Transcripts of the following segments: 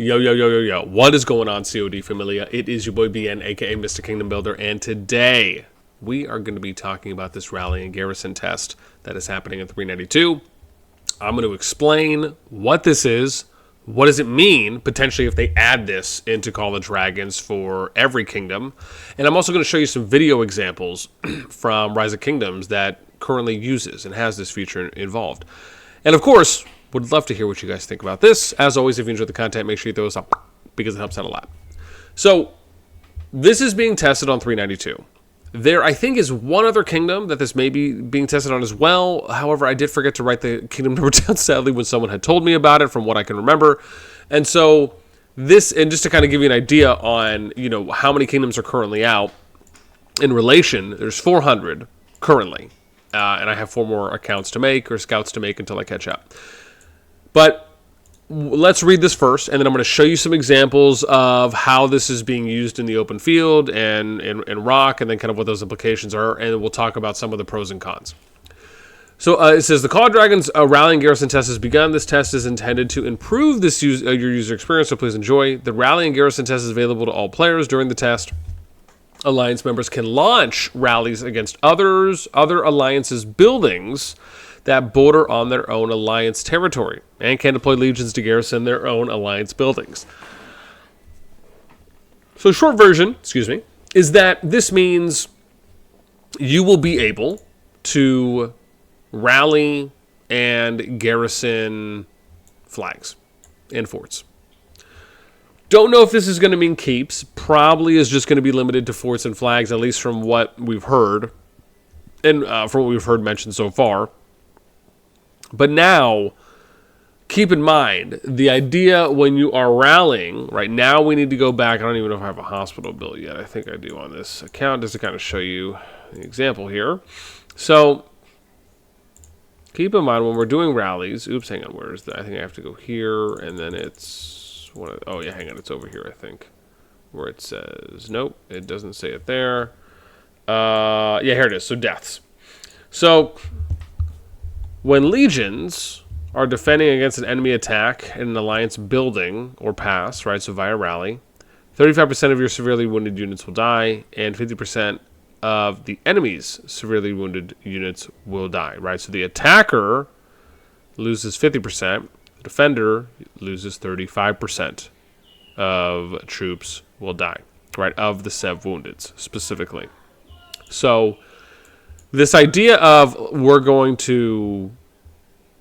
Yo. What is going on, CoD Familia? It is your boy BN, aka Mr. Kingdom Builder, and today we are going to be talking about this rally and Garrison test that is happening in 392. I'm going to explain what this is, what does it mean, potentially, if they add this into Call of Dragons for every kingdom, and I'm also going to show you some video examples from Rise of Kingdoms that currently uses and has this feature involved. And of course, would love to hear what you guys think about this. As always, if you enjoyed the content, make sure you throw this up because it helps out a lot. So, this is being tested on 392. There, I think, is one other kingdom that this may be being tested on as well. However, I did forget to write the kingdom number down, sadly, when someone had told me about it, from what I can remember. And so, this, and just to kind of give you an idea on, you know, how many kingdoms are currently out in relation, there's 400 currently. And I have 4 more accounts to make, or scouts to make, until I catch up. But let's read this first, and then I'm going to show you some examples of how this is being used in the open field and in RoK, and then kind of what those implications are, and we'll talk about some of the pros and cons. So it says, the CoD Dragons Rallying Garrison test has begun. This test is intended to improve this your user experience, so please enjoy. The Rallying Garrison test is available to all players. During the test, Alliance members can launch rallies against other Alliance's buildings that border on their own Alliance territory, and can deploy legions to garrison their own Alliance buildings. So short version, is that this means you will be able to rally and garrison flags and forts. Don't know if this is going to mean keeps. Probably is just going to be limited to forts and flags, at least from what we've heard, and from what we've heard mentioned so far. But now, keep in mind, the idea when you are rallying, right now we need to go back. I don't even know if I have a hospital bill yet. I think I do on this account, just to kind of show you the example here. So, keep in mind when we're doing rallies, oops, hang on, where is that? I think I have to go here, and then it's, oh yeah, hang on, it's over here, I think, where it says, nope, it doesn't say it there. Yeah, here it is, so deaths. So, when legions are defending against an enemy attack in an Alliance building or pass, right, so via rally, 35% of your severely wounded units will die, and 50% of the enemy's severely wounded units will die, right? So the attacker loses 50%, the defender loses 35% of troops will die, right, of the Sev woundeds specifically. So this idea of we're going to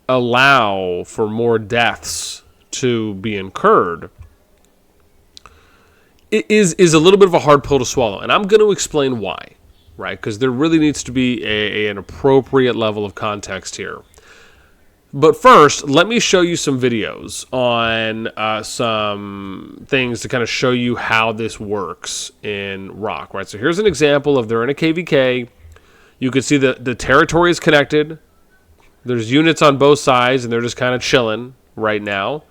allow for more deaths to be incurred is a little bit of a hard pill to swallow. And I'm going to explain why, right? Because there really needs to be an appropriate level of context here. But first, let me show you some videos on some things to kind of show you how this works in RoK, right? So here's an example of they're in a KVK. You can see that the territory is connected. There's units on both sides, and they're just kind of chilling right now.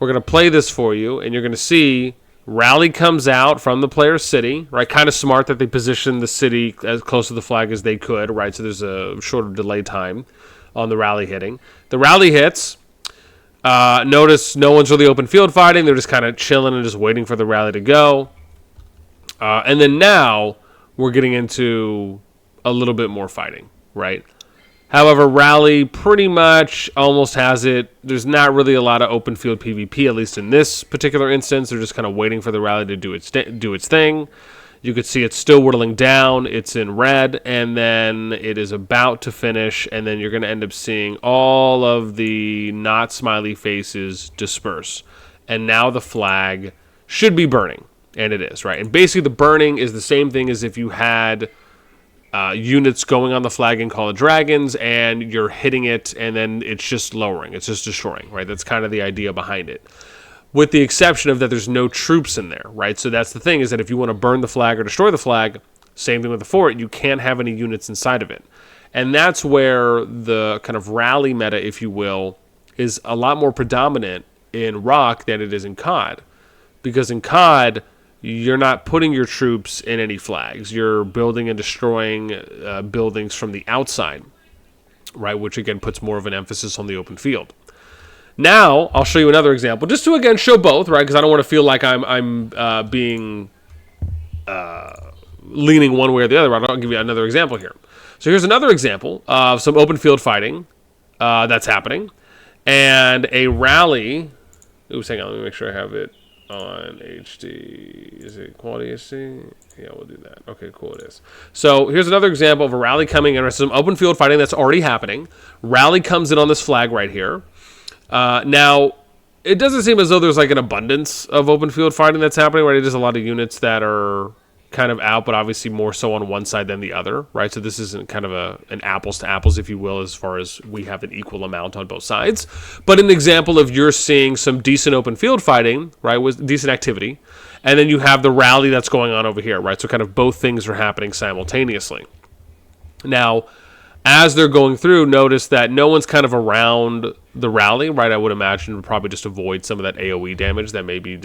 We're going to play this for you, and you're going to see rally comes out from the player's city, right? Kind of smart that they positioned the city as close to the flag as they could, right? So there's a shorter delay time on the rally hitting. The rally hits. Notice no one's really open field fighting. They're just kind of chilling and just waiting for the rally to go. And then now we're getting into a little bit more fighting, right? However, rally pretty much almost has it. There's not really a lot of open field PvP, at least in this particular instance. They're just kind of waiting for the rally to do its thing. You could see it's still whittling down. It's in red, and then it is about to finish, and then you're going to end up seeing all of the not smiley faces disperse. And now the flag should be burning, and it is, right? And basically the burning is the same thing as if you had units going on the flag in Call of Dragons, and you're hitting it, and then it's just lowering. It's just destroying, right? That's kind of the idea behind it. With the exception of that there's no troops in there, right? So that's the thing, is that if you want to burn the flag or destroy the flag, same thing with the fort, you can't have any units inside of it. And that's where the kind of rally meta, if you will, is a lot more predominant in RoK than it is in CoD. Because in CoD, you're not putting your troops in any flags. You're building and destroying buildings from the outside, right? Which, again, puts more of an emphasis on the open field. Now, I'll show you another example, just to, again, show both, right? Because I don't want to feel like I'm being leaning one way or the other. I'll give you another example here. So here's another example of some open field fighting that's happening. And a rally. Oops, hang on. Let me make sure I have it on HD. Is it quality HD? Yeah, we'll do that. Okay, cool, it is. So here's another example of a rally coming in. Some open field fighting that's already happening. Rally comes in on this flag right here. Now, it doesn't seem as though there's like an abundance of open field fighting that's happening, right? There's a lot of units that are kind of out, but obviously more so on one side than the other, right? So this isn't kind of an apples to apples, if you will, as far as we have an equal amount on both sides. But an example of you're seeing some decent open field fighting, right, with decent activity, and then you have the rally that's going on over here, right? So kind of both things are happening simultaneously. Now, as they're going through, notice that no one's kind of around the rally, right? I would imagine would probably just avoid some of that AoE damage that may be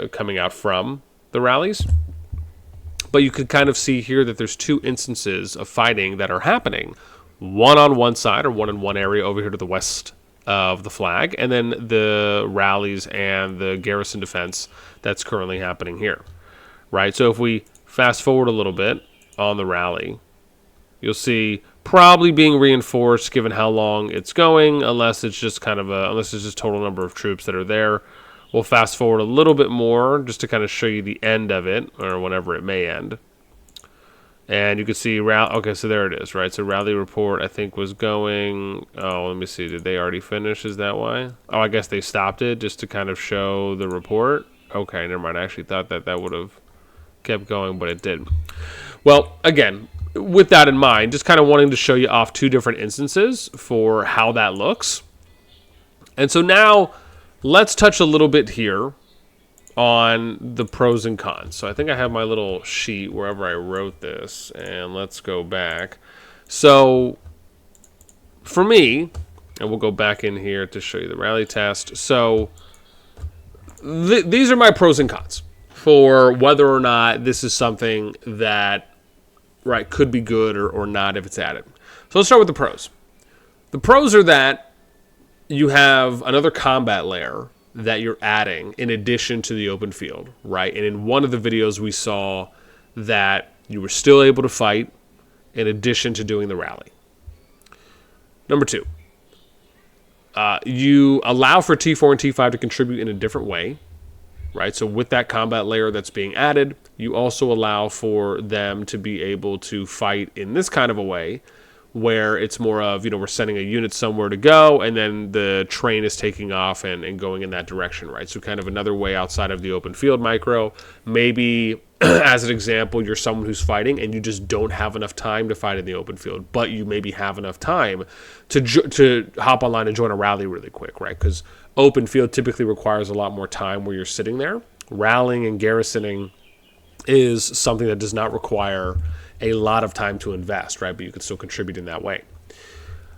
coming out from the rallies. But you could kind of see here that there's two instances of fighting that are happening. One on one side, or one in one area over here to the west of the flag, and then the rallies and the garrison defense that's currently happening here, right? So if we fast forward a little bit on the rally, you'll see probably being reinforced given how long it's going, unless it's just kind of unless it's just total number of troops that are there. We'll fast forward a little bit more just to kind of show you the end of it, or whenever it may end. And you can see, okay, so there it is, right? So rally report, I think, was going, let me see, did they already finish? Is that why? Oh, I guess they stopped it just to kind of show the report. Okay, never mind. I actually thought that would have kept going, but it didn't. Well, again, with that in mind, just kind of wanting to show you off two different instances for how that looks. And so now let's touch a little bit here on the pros and cons. So I think I have my little sheet wherever I wrote this, and let's go back. So for me, and we'll go back in here to show you the rally test. So these are my pros and cons for whether or not this is something that, right, could be good or not if it's added. So let's start with the pros. The pros are that you have another combat layer that you're adding in addition to the open field, right? And in one of the videos we saw that you were still able to fight in addition to doing the rally. Number two, you allow for T4 and T5 to contribute in a different way, right? So with that combat layer that's being added, you also allow for them to be able to fight in this kind of a way where it's more of, we're sending a unit somewhere to go, and then the train is taking off and going in that direction, right? So kind of another way outside of the open field micro. Maybe, as an example, you're someone who's fighting and you just don't have enough time to fight in the open field, but you maybe have enough time to hop online and join a rally really quick, right? Because open field typically requires a lot more time where you're sitting there. Rallying and garrisoning is something that does not require a lot of time to invest, right? But you can still contribute in that way.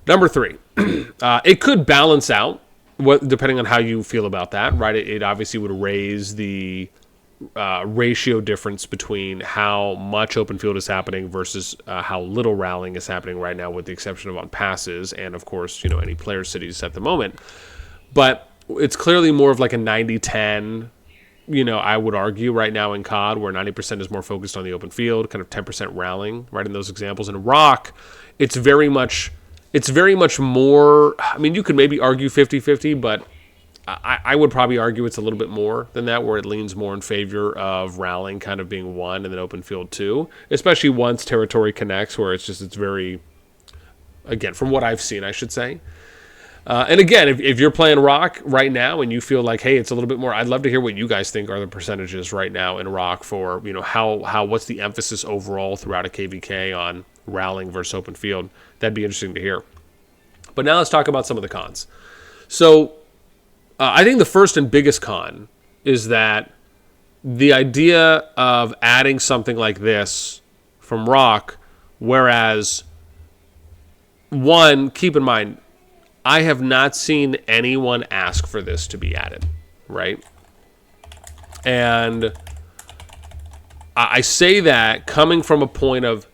Number three, it could balance out, depending on how you feel about that, right? It obviously would raise the ratio difference between how much open field is happening versus how little rallying is happening right now, with the exception of on passes and, of course, any player cities at the moment. But it's clearly more of like a 90-10, I would argue right now in CoD, where 90% is more focused on the open field, kind of 10% rallying, right, in those examples. In RoK, it's very much more, I mean, you could maybe argue 50-50, but I would probably argue it's a little bit more than that, where it leans more in favor of rallying kind of being one and then open field two, especially once territory connects, where it's very, again, from what I've seen, I should say. And again, if you're playing RoK right now and you feel like, hey, it's a little bit more, I'd love to hear what you guys think are the percentages right now in RoK for, what's the emphasis overall throughout a KVK on rallying versus open field. That'd be interesting to hear. But now let's talk about some of the cons. So I think the first and biggest con is that the idea of adding something like this from RoK, whereas, one, keep in mind, I have not seen anyone ask for this to be added, right? And I say that coming from a point of,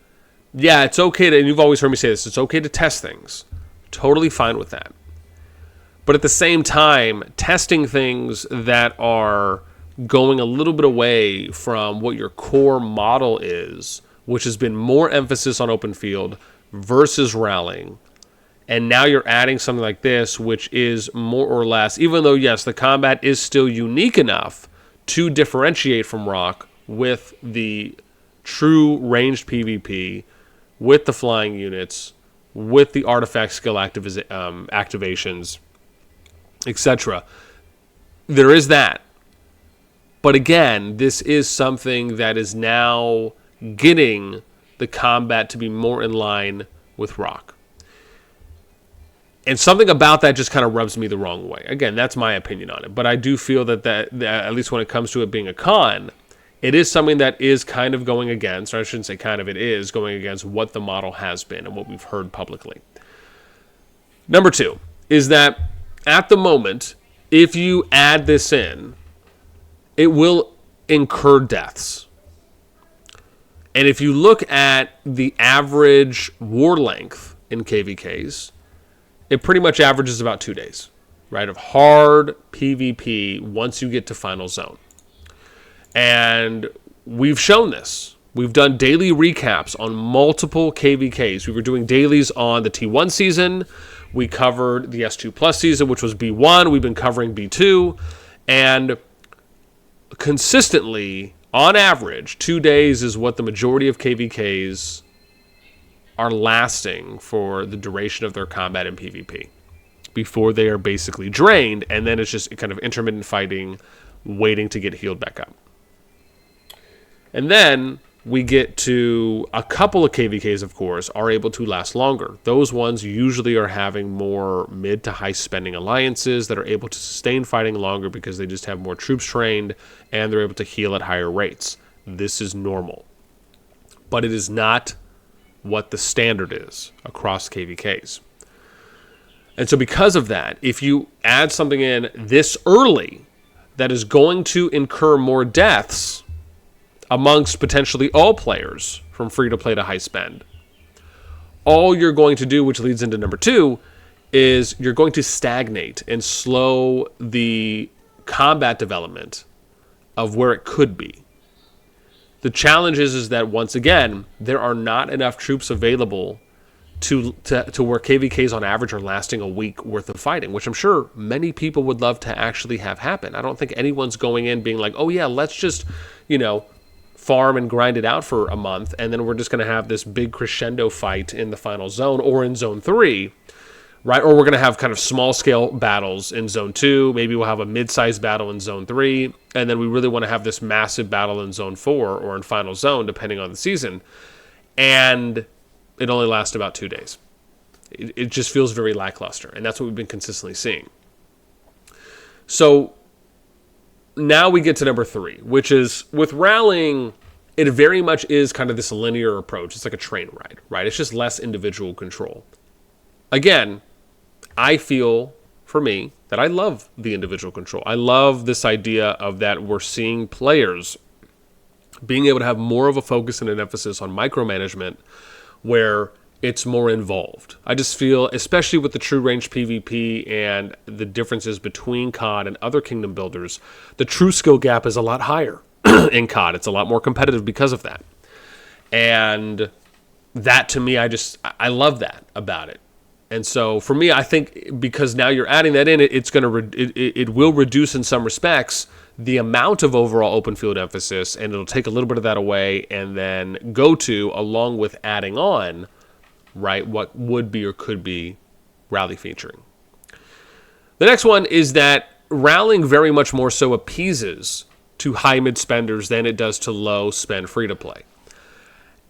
yeah, it's okay to, and you've always heard me say this, it's okay to test things. Totally fine with that. But at the same time, testing things that are going a little bit away from what your core model is, which has been more emphasis on open field versus rallying. And now you're adding something like this, which is more or less, even though, yes, the combat is still unique enough to differentiate from RoK with the true ranged PvP, with the flying units, with the artifact skill activations, etc. There is that. But again, this is something that is now getting the combat to be more in line with RoK. And something about that just kind of rubs me the wrong way. Again, that's my opinion on it. But I do feel that at least when it comes to it being a con, it is something that is kind of going against, or I shouldn't say kind of, it is going against what the model has been and what we've heard publicly. Number 2 is that at the moment, if you add this in, it will incur deaths. And if you look at the average war length in KVKs, it pretty much averages about 2 days, right, of hard PvP once you get to Final Zone. And we've shown this. We've done daily recaps on multiple KVKs. We were doing dailies on the T1 season. We covered the S2 Plus season, which was B1. We've been covering B2. And consistently, on average, 2 days is what the majority of KVKs are lasting for the duration of their combat in PvP before they are basically drained, and then it's just kind of intermittent fighting, waiting to get healed back up. And then we get to a couple of KVKs, of course, are able to last longer. Those ones usually are having more mid to high spending alliances that are able to sustain fighting longer because they just have more troops trained and they're able to heal at higher rates. This is normal. But it is not what the standard is across KVKs. And so because of that, if you add something in this early that is going to incur more deaths amongst potentially all players from free to play to high spend, all you're going to do, which leads into number 2, is you're going to stagnate and slow the combat development of where it could be. The challenge is that, once again, there are not enough troops available to where KVKs on average are lasting a week worth of fighting, which I'm sure many people would love to actually have happen. I don't think anyone's going in being like, oh yeah, let's just, farm and grind it out for a month, and then we're just going to have this big crescendo fight in the Final Zone or in Zone 3, right? Or we're going to have kind of small-scale battles in Zone 2. Maybe we'll have a mid-sized battle in Zone 3, and then we really want to have this massive battle in Zone 4 or in Final Zone, depending on the season. And it only lasts about 2 days. It just feels very lackluster, and that's what we've been consistently seeing. So now we get to number 3, which is, with rallying, it very much is kind of this linear approach. It's like a train ride, right? It's just less individual control. Again, I feel, for me, that I love the individual control. I love this idea of that we're seeing players being able to have more of a focus and an emphasis on micromanagement where it's more involved. I just feel, especially with the true range PvP and the differences between CoD and other kingdom builders, the true skill gap is a lot higher in CoD. It's a lot more competitive because of that. And that, to me, I love that about it. And so for me, I think because now you're adding that in, it will reduce in some respects the amount of overall open field emphasis, and it'll take a little bit of that away and then go to, along with adding on, right, what would be or could be rally featuring. The next one is that rallying very much more so appeases to high mid spenders than it does to low spend free to play.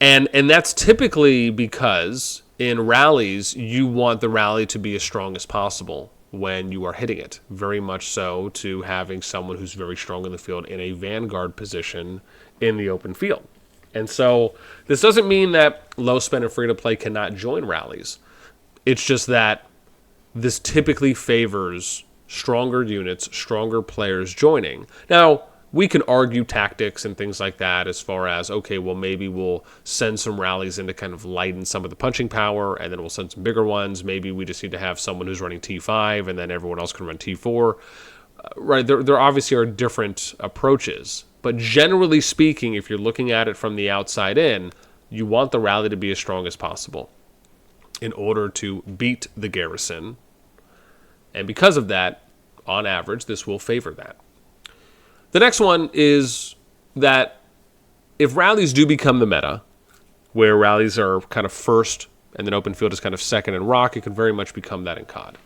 And that's typically because in rallies, you want the rally to be as strong as possible when you are hitting it. Very much so to having someone who's very strong in the field in a vanguard position in the open field. And so this doesn't mean that low spend and free to play cannot join rallies. It's just that this typically favors stronger units, stronger players joining. Now, we can argue tactics and things like that as far as, okay, well, maybe we'll send some rallies in to kind of lighten some of the punching power, and then we'll send some bigger ones. Maybe we just need to have someone who's running T5, and then everyone else can run T4. Right, there obviously are different approaches. But generally speaking, if you're looking at it from the outside in, you want the rally to be as strong as possible in order to beat the Garrison. And because of that, on average, this will favor that. The next one is that if rallies do become the meta, where rallies are kind of first and then open field is kind of second in RoK, it can very much become that in CoD.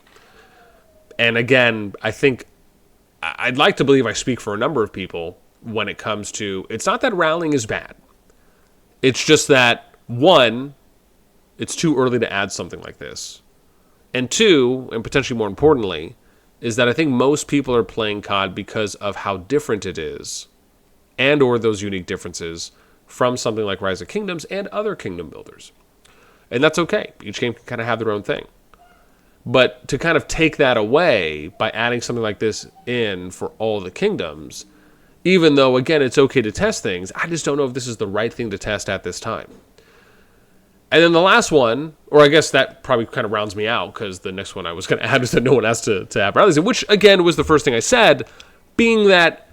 And again, I think I'd like to believe I speak for a number of people when it comes to, it's not that rallying is bad. It's just that, one, it's too early to add something like this. And two, and potentially more importantly, is that I think most people are playing CoD because of how different it is, and or those unique differences from something like Rise of Kingdoms and other kingdom builders. And that's okay. Each game can kind of have their own thing. But to kind of take that away by adding something like this in for all the kingdoms, even though, again, it's okay to test things, I just don't know if this is the right thing to test at this time. And then the last one, or I guess that probably kind of rounds me out, because the next one I was going to add is that no one has to have rallies, which, again, was the first thing I said, being that,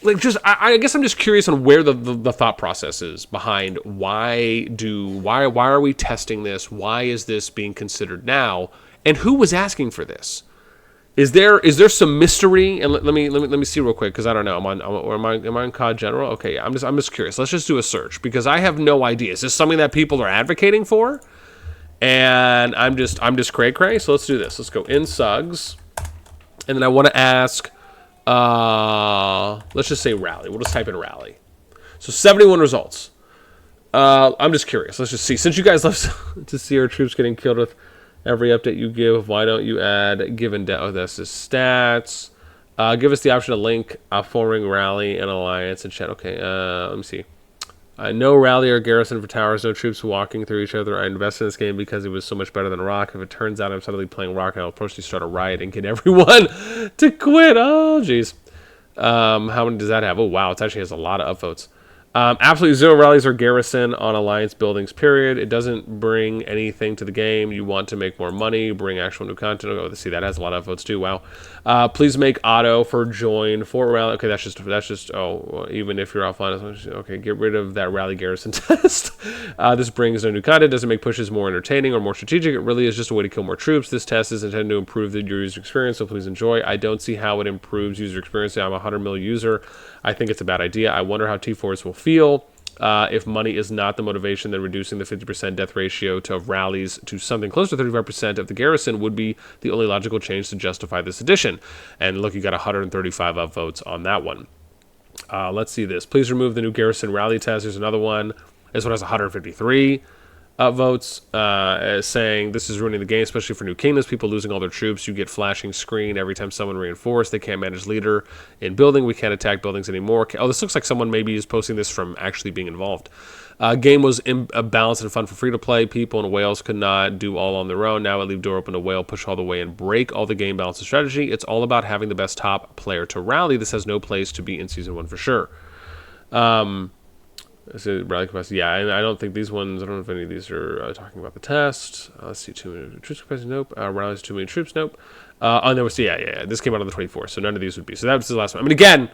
like, just I guess I'm just curious on where the thought process is behind why are we testing this? Why is this being considered now? And who was asking for this? Is there some mystery? And let me see real quick, because I don't know. Am I on CoD General? Okay, yeah, I'm just curious. Let's just do a search, because I have no idea. Is this something that people are advocating for? And I'm just cray. So let's do this. Let's go in Sugs, and then I want to ask. Let's just say rally. We'll just type in rally. So 71 results. I'm just curious. Let's just see. Since you guys love to see our troops getting killed with every update you give, why don't you add given death? Oh, that's the stats. Give us the option to link forming rally and alliance and chat. Okay, let me see. No rally or garrison for towers, no troops walking through each other. I invested in this game because it was so much better than RoK. If it turns out I'm suddenly playing RoK, I'll approach to start a riot and get everyone to quit. Oh, jeez. How many does that have? Oh, wow. It actually has a lot of upvotes. Absolutely zero rallies or garrison on alliance buildings, period. It doesn't bring anything to the game. You want to make more money, bring actual new content. Oh, see, that has a lot of votes too. Wow. Please make auto for join for rally. Okay, that's just, oh, even if you're offline. Okay, get rid of that rally garrison test. This brings no new content. Doesn't make pushes more entertaining or more strategic. It really is just a way to kill more troops. This test is intended to improve your user experience, so please enjoy. I don't see how it improves user experience. I'm a 100 mil user. I think it's a bad idea. I wonder how T4s will feel if money is not the motivation. Then reducing the 50% death ratio of rallies to something close to 35% of the garrison would be the only logical change to justify this addition. And look, you got 135 upvotes on that one. Let's see this. Please remove the new garrison rally test. There's another one. This one has 153 votes saying this is ruining the game, especially for new kingdoms. People losing all their troops. You get flashing screen every time someone reinforced. They can't manage leader in building. We can't attack buildings anymore. Oh, this looks like someone maybe is posting this from actually being involved. Game was balanced and fun for free-to-play. People and whales could not do all on their own. Now I leave door open to whale, push all the way, and break all the game balance and strategy. It's all about having the best top player to rally. This has no place to be in Season 1 for sure. So rally capacity, yeah, and I don't think these ones, I don't know if any of these are talking about the test. Let's see, 2 many troops capacity, nope. Rallies, 2 many troops, nope. And there was, yeah, this came out on the 24th, so none of these would be. So that was the last one. I mean, again,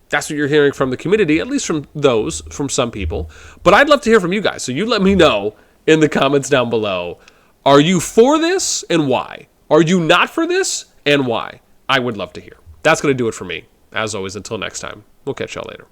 that's what you're hearing from the community, at least from some people. But I'd love to hear from you guys, so you let me know in the comments down below. Are you for this, and why? Are you not for this, and why? I would love to hear. That's going to do it for me. As always, until next time, we'll catch y'all later.